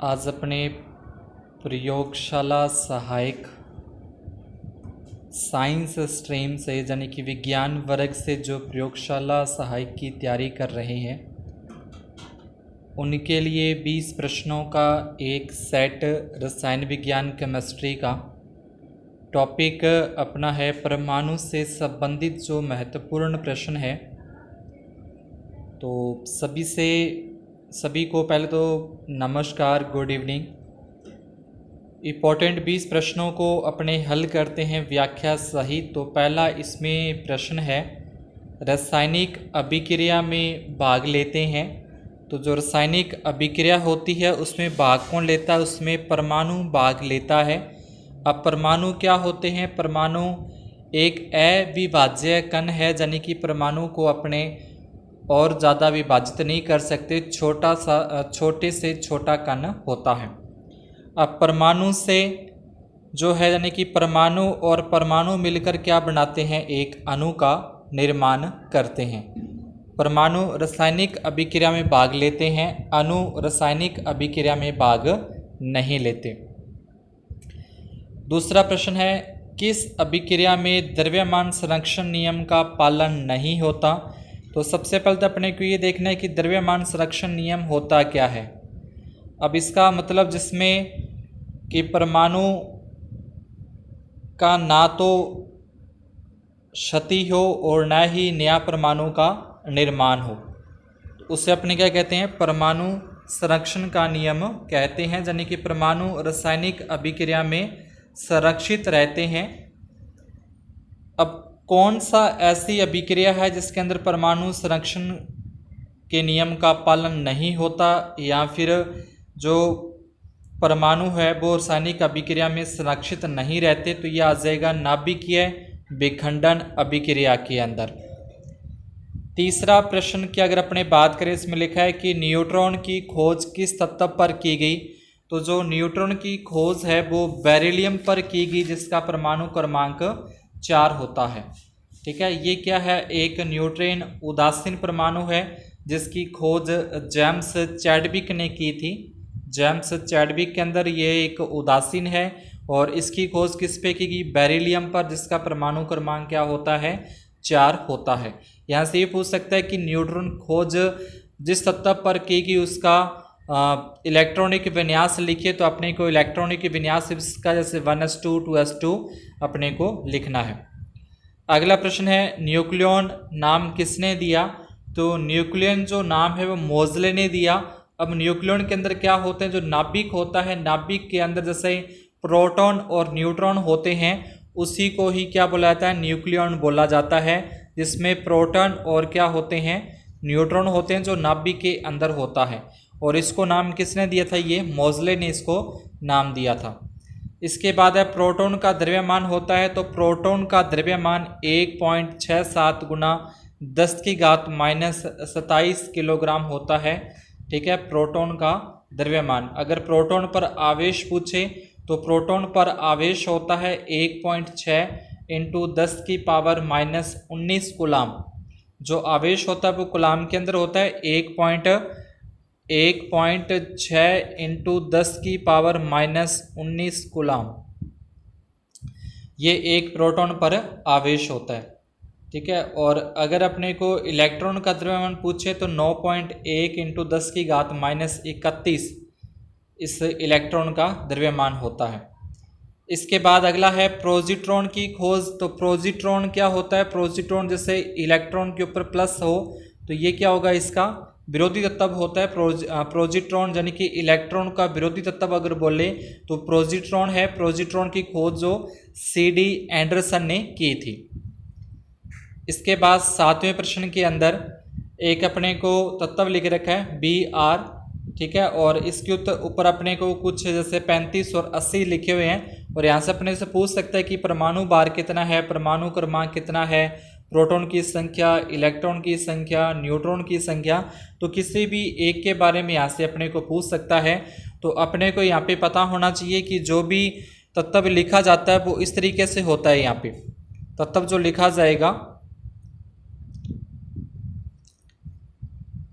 आज अपने प्रयोगशाला सहायक साइंस स्ट्रीम से यानी कि विज्ञान वर्ग से जो प्रयोगशाला सहायक की तैयारी कर रहे हैं उनके लिए 20 प्रश्नों का एक सेट रसायन विज्ञान केमिस्ट्री का टॉपिक अपना है परमाणु से संबंधित जो महत्वपूर्ण प्रश्न है। तो सभी को पहले तो नमस्कार, गुड इवनिंग। इम्पोर्टेंट 20 प्रश्नों को अपने हल करते हैं व्याख्या सहित। तो पहला इसमें प्रश्न है, रासायनिक अभिक्रिया में भाग लेते हैं। तो जो रासायनिक अभिक्रिया होती है उसमें भाग कौन लेता है? उसमें परमाणु भाग लेता है। अब परमाणु क्या होते हैं? परमाणु एक अविभाज्य कण है, यानी कि परमाणु को अपने और ज़्यादा विभाजित नहीं कर सकते, छोटे से छोटा कण होता है। अब परमाणु से जो है यानी कि परमाणु और परमाणु मिलकर क्या बनाते हैं? एक अणु का निर्माण करते हैं। परमाणु रासायनिक अभिक्रिया में भाग लेते हैं, अणु रासायनिक अभिक्रिया में भाग नहीं लेते। दूसरा प्रश्न है, किस अभिक्रिया में द्रव्यमान संरक्षण नियम का पालन नहीं होता? तो सबसे पहले तो अपने को ये देखना है कि द्रव्यमान संरक्षण नियम होता क्या है। अब इसका मतलब जिसमें कि परमाणु का ना तो क्षति हो और न ही नया परमाणु का निर्माण हो, उसे अपने क्या कहते हैं? परमाणु संरक्षण का नियम कहते हैं, यानी कि परमाणु रासायनिक अभिक्रिया में संरक्षित रहते हैं। अब कौन सा ऐसी अभिक्रिया है जिसके अंदर परमाणु संरक्षण के नियम का पालन नहीं होता या फिर जो परमाणु है वो रासायनिक अभिक्रिया में संरक्षित नहीं रहते? तो यह आ जाएगा नाभिकीय विखंडन अभिक्रिया के अंदर। तीसरा प्रश्न की अगर अपने बात करें, इसमें लिखा है कि न्यूट्रॉन की खोज किस तत्व पर की गई? तो जो न्यूट्रॉन की खोज है वो बेरिलियम पर की गई, जिसका परमाणु क्रमांक 4 होता है। ठीक है, ये क्या है? एक न्यूट्रॉन उदासीन परमाणु है जिसकी खोज जेम्स चैडविक ने की थी। जेम्स चैडविक के अंदर ये एक उदासीन है और इसकी खोज किस पे की गई? बेरिलियम पर, जिसका परमाणु क्रमांक क्या होता है? 4 होता है। यहाँ से ये पूछ सकता है कि न्यूट्रॉन खोज जिस तत्व पर की गई उसका इलेक्ट्रॉनिक विन्यास लिखिए। तो अपने को इलेक्ट्रॉनिक विन्यास इसका जैसे 1s2 2s2 अपने को लिखना है। अगला प्रश्न है, न्यूक्लियॉन नाम किसने दिया? तो न्यूक्लियन जो नाम है वो मोजले ने दिया। अब न्यूक्लियॉन के अंदर क्या होते हैं? जो नाभिक होता है, नाभिक के अंदर जैसे प्रोटॉन और न्यूट्रॉन होते हैं उसी को ही क्या बोला जाता है? न्यूक्लियॉन बोला जाता है, जिसमें प्रोटॉन और क्या होते हैं? न्यूट्रॉन होते हैं, जो नाभिक के अंदर होता है। और इसको नाम किसने दिया था? ये मोजले ने इसको नाम दिया था। इसके बाद है प्रोटॉन का द्रव्यमान होता है। तो प्रोटॉन का द्रव्यमान 1.67 गुना 10 की घात -27 किलोग्राम होता है। ठीक है, प्रोटॉन का द्रव्यमान। अगर प्रोटॉन पर आवेश पूछे तो प्रोटॉन पर आवेश होता है 1.6 × 10 की पावर -19 कूलाम। जो आवेश होता है वो कूलाम के अंदर होता है 1.6 × 10 की पावर -19 कूलाम। ये एक प्रोटॉन पर आवेश होता है। ठीक है, और अगर अपने को इलेक्ट्रॉन का द्रव्यमान पूछे तो 9.1 × 10 की घात -31 इस इलेक्ट्रॉन का द्रव्यमान होता है। इसके बाद अगला है प्रोजिट्रॉन की खोज। तो प्रोजिट्रॉन क्या होता है? प्रोजिट्रॉन जैसे इलेक्ट्रॉन के ऊपर प्लस हो तो ये क्या होगा? इसका विरोधी तत्व होता है प्रोजिट्रॉन, यानी कि इलेक्ट्रॉन का विरोधी तत्व अगर बोले तो प्रोजिट्रॉन है। प्रोजिट्रॉन की खोज जो CD एंडरसन ने की थी। इसके बाद 7वें प्रश्न के अंदर एक अपने को तत्व लिख रखा है Br। ठीक है, और इसके ऊपर अपने को कुछ जैसे 35 और 80 लिखे हुए हैं और यहाँ से अपने से पूछ सकता है कि परमाणु भार कितना है, परमाणु क्रमांक कितना है, प्रोटॉन की संख्या, इलेक्ट्रॉन की संख्या, न्यूट्रॉन की संख्या। तो किसी भी एक के बारे में यहाँ से अपने को पूछ सकता है। तो अपने को यहाँ पे पता होना चाहिए कि जो भी तत्व लिखा जाता है वो इस तरीके से होता है। यहाँ पे तत्व जो लिखा जाएगा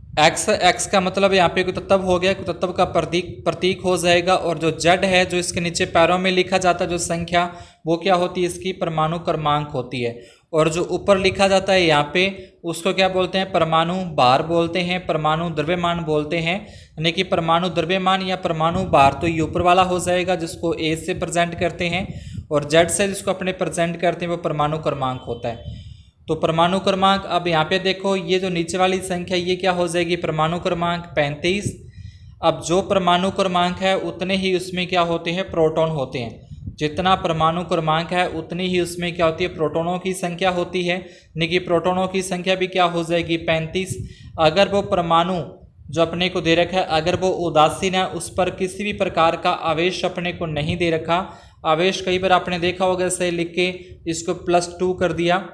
एक्स का मतलब यहाँ पे कुतत्व हो गया, कुतत्व का प्रतीक हो जाएगा। और जो जेड है जो इसके नीचे पैरों में लिखा जाता है जो संख्या, वो क्या होती है, इसकी परमाणु क्रमांक होती है। और जो ऊपर लिखा जाता है यहाँ पे उसको क्या बोलते हैं, परमाणु भार बोलते हैं, परमाणु द्रव्यमान बोलते हैं। यानी कि परमाणु द्रव्यमान या परमाणु भार तो ये ऊपर वाला हो जाएगा जिसको ए से प्रेजेंट करते हैं, और जेड से जिसको अपने प्रेजेंट करते हैं वो परमाणु क्रमांक होता है। तो परमाणु क्रमांक, अब यहाँ पे देखो ये जो नीचे वाली संख्या ये क्या हो जाएगी, परमाणु क्रमांक 35। अब जो परमाणु क्रमांक है उतने ही उसमें क्या होते हैं, प्रोटॉन होते हैं। जितना परमाणु क्रमांक है उतनी ही उसमें क्या होती है, प्रोटॉनों की संख्या होती है। यानी कि प्रोटॉनों की संख्या भी क्या हो जाएगी, 35। अगर वो परमाणु जो अपने को दे रखा है अगर वो उदासीन है, उस पर किसी भी प्रकार का आवेश अपने को नहीं दे रखा, आवेश कई बार आपने देखा होगा ऐसे लिख के इसको +2 कर दिया,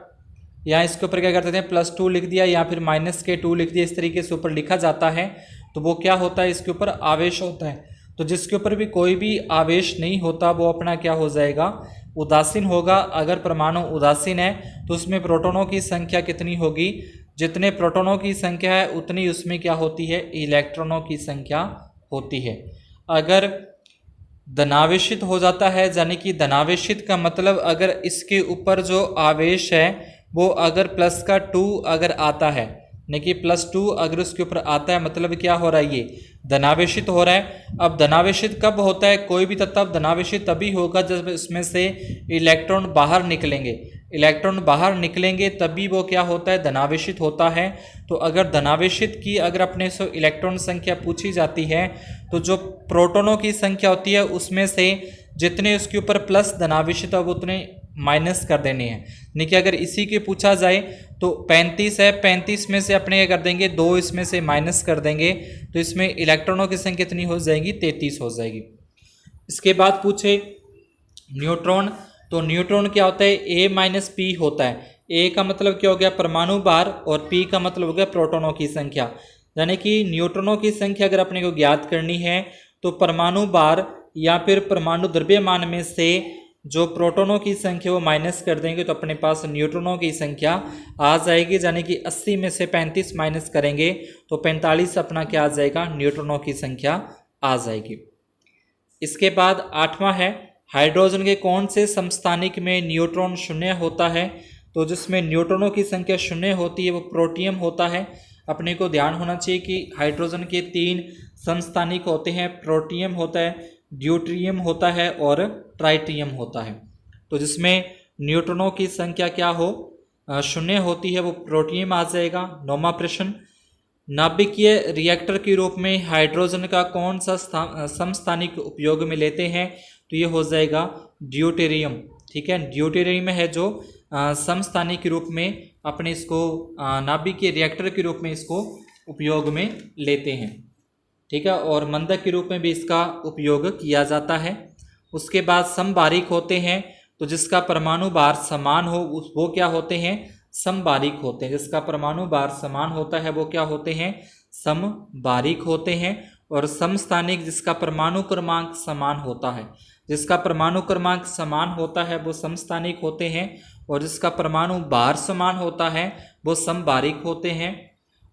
या इसके ऊपर क्या करते हैं +2 लिख दिया, या फिर -2 लिख दिया, इस तरीके से ऊपर लिखा जाता है, तो वो क्या होता है, इसके ऊपर आवेश होता है। तो जिसके ऊपर भी कोई भी आवेश नहीं होता वो अपना क्या हो जाएगा, उदासीन होगा। अगर परमाणु उदासीन है तो उसमें प्रोटॉनों की संख्या कितनी होगी, जितने प्रोटॉनों की संख्या है उतनी उसमें क्या होती है, इलेक्ट्रॉनों की संख्या होती है। अगर धनावेशित हो जाता है, यानी कि धनावेशित का मतलब अगर इसके ऊपर जो आवेश है वो अगर +2 अगर आता है, यानी कि +2 अगर उसके ऊपर आता है, मतलब क्या हो रहा है, ये धनावेशित हो रहा है। अब धनावेशित कब होता है, कोई भी तत्व धनावेशित तभी होगा जब इसमें से इलेक्ट्रॉन बाहर निकलेंगे। इलेक्ट्रॉन बाहर निकलेंगे तभी वो क्या होता है, धनावेशित होता है। तो अगर धनावेशित की अगर अपने से इलेक्ट्रॉन संख्या पूछी जाती है तो जो प्रोटॉनों की संख्या होती है उसमें से जितने उसके ऊपर प्लस धनावेशित है उतने माइनस कर देने हैं। यानी कि अगर इसी के पूछा जाए तो 35 है, 35 में से अपने क्या कर देंगे, 2 इसमें से माइनस कर देंगे, तो इसमें इलेक्ट्रॉनों की संख्या कितनी हो जाएगी, 33 हो जाएगी। इसके बाद पूछे न्यूट्रॉन, तो न्यूट्रॉन क्या होता है, A-P होता है। ए का मतलब क्या हो गया, परमाणु भार, और पी का मतलब हो गया प्रोटॉनों की संख्या। यानी कि न्यूट्रॉनों की संख्या अगर अपने को ज्ञात करनी है तो परमाणु भार या फिर परमाणु द्रव्यमान में से जो प्रोटॉनों की संख्या वो माइनस कर देंगे तो अपने पास न्यूट्रॉनों की संख्या आ जाएगी। यानी कि 80 में से 35 माइनस करेंगे तो 45 अपना क्या आ जाएगा, न्यूट्रॉनों की संख्या आ जाएगी। इसके बाद 8वां है, हाइड्रोजन के कौन से समस्थानिक में न्यूट्रॉन शून्य होता है। तो जिसमें न्यूट्रॉनों की संख्या शून्य होती है वो प्रोटियम होता है। अपने को ध्यान होना चाहिए कि हाइड्रोजन के 3 समस्थानिक होते हैं, प्रोटियम होता है, ड्यूटेरियम होता है और ट्राइटियम होता है। तो जिसमें न्यूट्रॉनों की संख्या क्या हो, शून्य होती है, वो प्रोटियम आ जाएगा। 9वां प्रश्न, नाभिकीय रिएक्टर के रूप में हाइड्रोजन का कौन सा समस्थानिक उपयोग में लेते हैं, तो ये हो जाएगा ड्यूटेरियम। ठीक है, ड्यूटेरियम है जो समस्थानिक के रूप में अपने इसको नाभिकीय रिएक्टर के रूप में इसको उपयोग में लेते हैं। ठीक है, और मंदक के रूप में भी इसका उपयोग किया जाता है। उसके बाद समबारीक होते हैं, तो जिसका परमाणु भार समान हो वो क्या होते हैं, समबारीक होते हैं। जिसका परमाणु भार समान होता है वो क्या होते हैं, समबारीक होते हैं। और समस्थानिक जिसका परमाणु क्रमांक समान होता है, जिसका परमाणु क्रमांक समान होता है वो समस्थानिक होते हैं। और जिसका परमाणु भार समान होता है वो समबारीक होते हैं।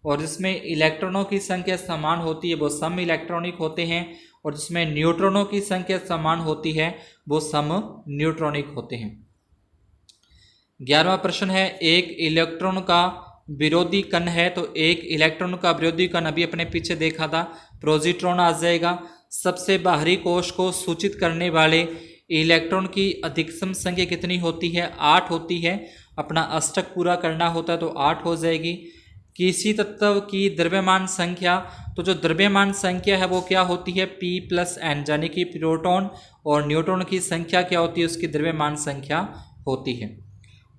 और जिसमें इलेक्ट्रॉनों की संख्या समान होती है वो सम इलेक्ट्रॉनिक होते हैं। और जिसमें न्यूट्रॉनों की संख्या समान होती है वो सम न्यूट्रॉनिक होते हैं। 11वां प्रश्न है, एक इलेक्ट्रॉन का विरोधी कण है, तो एक इलेक्ट्रॉन का विरोधी कण अभी अपने पीछे देखा था, पॉजिट्रॉन आ जाएगा। सबसे बाहरी कोश को सूचित करने वाले इलेक्ट्रॉन की अधिकतम संख्या कितनी होती है, 8 होती है। अपना अष्टक पूरा करना होता है तो 8 हो जाएगी। किसी तत्व की द्रव्यमान संख्या, तो जो द्रव्यमान संख्या है वो क्या होती है, P+N, यानी कि प्रोटॉन और न्यूट्रॉन की संख्या क्या होती है, उसकी द्रव्यमान संख्या होती है।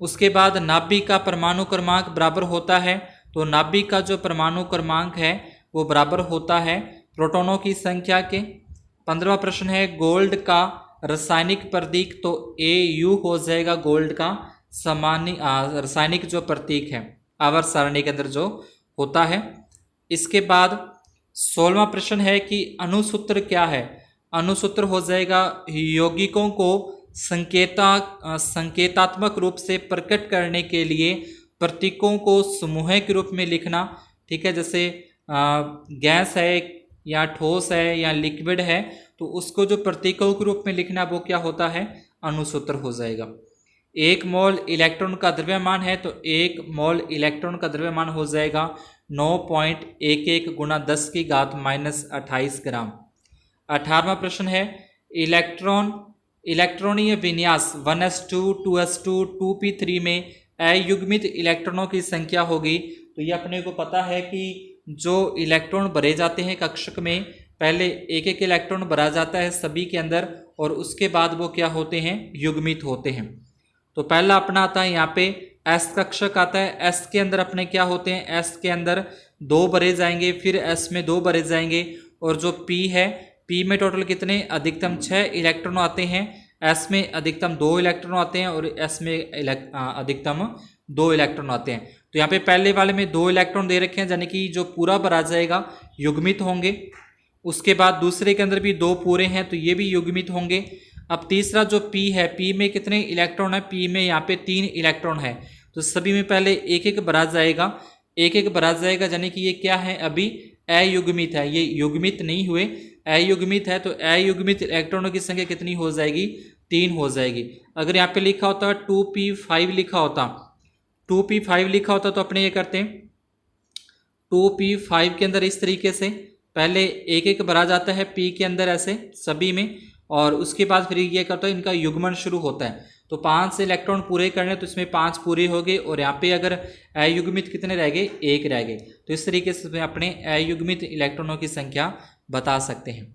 उसके बाद नाभिक का परमाणु क्रमांक बराबर होता है, तो नाभिक का जो परमाणु क्रमांक है वो बराबर होता है प्रोटॉनों की संख्या के। 15वां प्रश्न है, गोल्ड का रासायनिक प्रतीक, तो Au हो जाएगा गोल्ड का सामान्य रासायनिक जो प्रतीक है आवर्त सारणी के अंदर जो होता है। इसके बाद 16वां प्रश्न है कि अणुसूत्र क्या है। अणुसूत्र हो जाएगा यौगिकों को संकेतात्मक रूप से प्रकट करने के लिए प्रतीकों को समूह के रूप में लिखना। ठीक है, जैसे गैस है या ठोस है या लिक्विड है, तो उसको जो प्रतीकों के रूप में लिखना वो क्या होता है, अणुसूत्र हो जाएगा। 1 मोल इलेक्ट्रॉन का द्रव्यमान है तो 1 मोल इलेक्ट्रॉन का द्रव्यमान हो जाएगा 9.11 गुणा 10 की घात -28 ग्राम। 18वां प्रश्न है इलेक्ट्रॉनीय विन्यास 1s2 2s2 2p3 में अयुग्मित इलेक्ट्रॉनों की संख्या होगी। तो ये अपने को पता है कि जो इलेक्ट्रॉन भरे जाते हैं कक्षक में, पहले एक एक इलेक्ट्रॉन भरा जाता है सभी के अंदर और उसके बाद वो क्या होते हैं, युग्मित होते हैं। तो पहला अपना आता है यहाँ पे एस कक्षक आता है। एस के अंदर अपने क्या होते हैं, एस के अंदर 2 भरे जाएंगे, फिर एस में 2 भरे जाएंगे, और जो पी है, पी में टोटल कितने, अधिकतम 6 इलेक्ट्रॉन आते हैं, एस में अधिकतम 2 इलेक्ट्रॉन आते हैं और एस में अधिकतम 2 इलेक्ट्रॉन आते हैं। तो यहाँ पे पहले वाले में 2 इलेक्ट्रॉन दे रखे हैं, यानी कि जो पूरा भरा जाएगा युग्मित होंगे। उसके बाद दूसरे के अंदर भी 2 पूरे हैं तो ये भी युग्मित होंगे। अब तीसरा जो P है, P में कितने इलेक्ट्रॉन है, P में यहाँ पे 3 इलेक्ट्रॉन है, तो सभी में पहले एक एक भरा जाएगा, एक एक भरा जाएगा, यानी कि ये क्या है, अभी अयुग्मित है, ये युग्मित नहीं हुए, अयुग्मित है। तो अयुग्मित इलेक्ट्रॉनों की संख्या कितनी हो जाएगी, 3 हो जाएगी। अगर यहाँ पे लिखा होता 2p5 लिखा होता, 2p5 लिखा होता तो अपने ये करते हैं 2p5 के अंदर इस तरीके से पहले एक एक भरा जाता है P के अंदर ऐसे सभी में, और उसके बाद फिर ये करता है इनका युग्मन शुरू होता है। तो 5 इलेक्ट्रॉन पूरे करने तो इसमें 5 पूरे हो गए, और यहाँ पे अगर अयुग्मित कितने रह गए, 1 रह गए। तो इस तरीके से अपने अयुग्मित इलेक्ट्रॉनों की संख्या बता सकते हैं।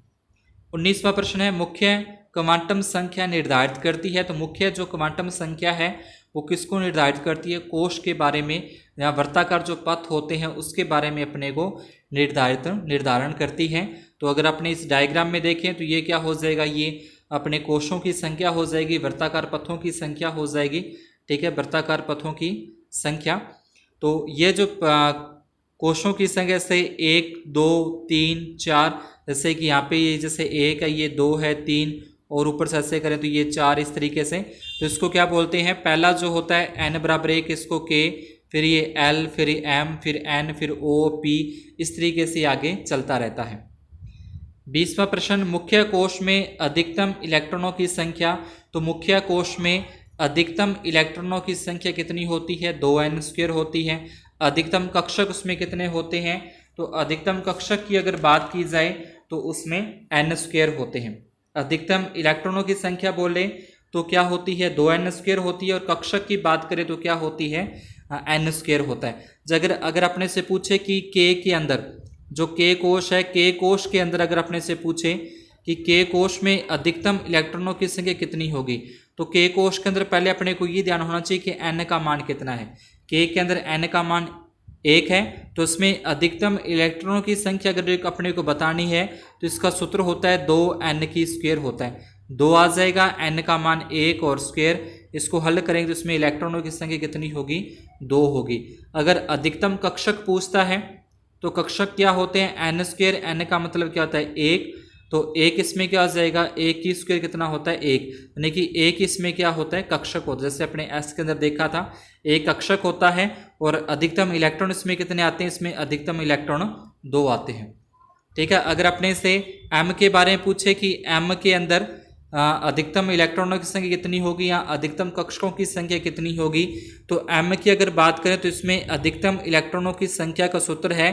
19वां प्रश्न है मुख्य क्वांटम संख्या निर्धारित करती है। तो मुख्य जो क्वांटम संख्या है वो किसको निर्धारित करती है, कोश के बारे में, या वृत्ताकार जो पथ होते हैं उसके बारे में अपने को निर्धारण करती है। तो अगर अपने इस डायग्राम में देखें तो ये क्या हो जाएगा, ये अपने कोशों की संख्या हो जाएगी, वृत्ताकार पथों की संख्या हो जाएगी, ठीक है, वृत्ताकार पथों की संख्या। तो ये जो कोशों की संख्या से 1 2 3 4, जैसे कि यहाँ पे ये जैसे 1 है, ये 2 है, 3, और ऊपर से ऐसे करें तो ये 4, इस तरीके से। तो इसको क्या बोलते हैं, पहला जो होता है n बराबर 1, इसको k, फिर ये l, फिर m, फिर n, फिर o, p, इस तरीके से आगे चलता रहता है। 20वां प्रश्न मुख्य कोश में अधिकतम इलेक्ट्रॉनों की संख्या। तो मुख्य कोश में अधिकतम इलेक्ट्रॉनों की संख्या कितनी होती है, 2n² होती है। अधिकतम कक्षक उसमें कितने होते हैं, तो अधिकतम कक्षक की अगर बात की जाए तो उसमें n² होते हैं। अधिकतम इलेक्ट्रॉनों की संख्या बोले तो क्या होती है, 2n² होती है, और कक्षक की बात करें तो क्या होती है, n² होता है। अगर अपने से पूछे कि k के अंदर जो k कोश है, k कोश के अंदर अगर अपने से पूछे कि k कोश में अधिकतम इलेक्ट्रॉनों की संख्या कितनी होगी, तो k कोश के अंदर पहले अपने को ये ध्यान होना चाहिए कि n का मान कितना है। k के अंदर n का मान 1 है, तो इसमें अधिकतम इलेक्ट्रॉनों की संख्या अगर अपने को बतानी है तो इसका सूत्र होता है 2n² होता है। 2 आ जाएगा, n का मान 1 और स्क्वायर, इसको हल करेंगे तो इसमें इलेक्ट्रॉनों की संख्या कितनी होगी, 2 होगी। अगर अधिकतम कक्षक पूछता है तो कक्षक क्या होते हैं, n², n का मतलब क्या होता है 1, तो 1 इसमें क्या आ जाएगा, 1 की स्क्वायर कितना होता है 1, यानी कि 1 इसमें क्या होता है, कक्षक होता है। जैसे अपने s के अंदर देखा था, 1 कक्षक होता है, और अधिकतम इलेक्ट्रॉन इसमें कितने आते हैं, इसमें अधिकतम इलेक्ट्रॉन 2 आते हैं, ठीक है। अगर अपने से m के बारे में पूछे कि m के अंदर अधिकतम इलेक्ट्रॉनों की संख्या कितनी होगी या अधिकतम कक्षकों की संख्या कितनी होगी, तो m की अगर बात करें तो इसमें अधिकतम इलेक्ट्रॉनों की संख्या का सूत्र है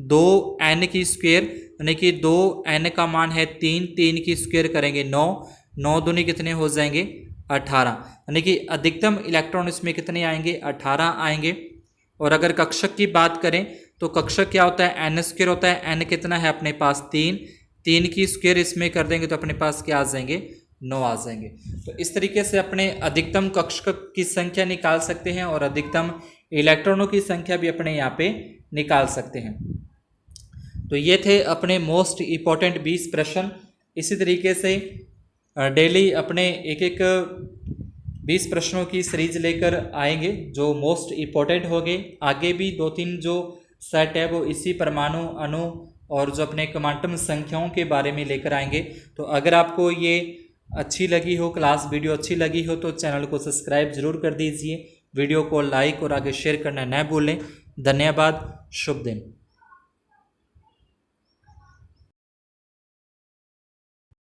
2n², यानी कि 2n का मान है 3, 3 की स्क्वायर करेंगे 9, 9 दूनी कितने हो जाएंगे 18, यानी कि अधिकतम इलेक्ट्रॉन इसमें कितने आएंगे, 18 आएंगे। और अगर कक्षक की बात करें तो कक्षक क्या होता है, n² होता है, n कितना है अपने पास 3, 3 की स्क्वायर इसमें कर देंगे तो अपने पास क्या आ जाएंगे, 9 आ जाएंगे। तो इस तरीके से अपने अधिकतम कक्षक की संख्या निकाल सकते हैं और अधिकतम इलेक्ट्रॉनों की संख्या भी अपने यहाँ पे निकाल सकते हैं। तो ये थे अपने मोस्ट इम्पॉर्टेंट 20 प्रश्न। इसी तरीके से डेली अपने एक एक 20 प्रश्नों की सीरीज लेकर आएंगे जो मोस्ट इम्पॉर्टेंट होंगे। आगे भी 2-3 जो सेट है वो इसी परमाणु, अणु और जो अपने क्वांटम संख्याओं के बारे में लेकर आएंगे। तो अगर आपको ये अच्छी लगी हो, क्लास वीडियो अच्छी लगी हो, तो चैनल को सब्सक्राइब जरूर कर दीजिए, वीडियो को लाइक और आगे शेयर करना न भूलें। धन्यवाद, शुभ दिन।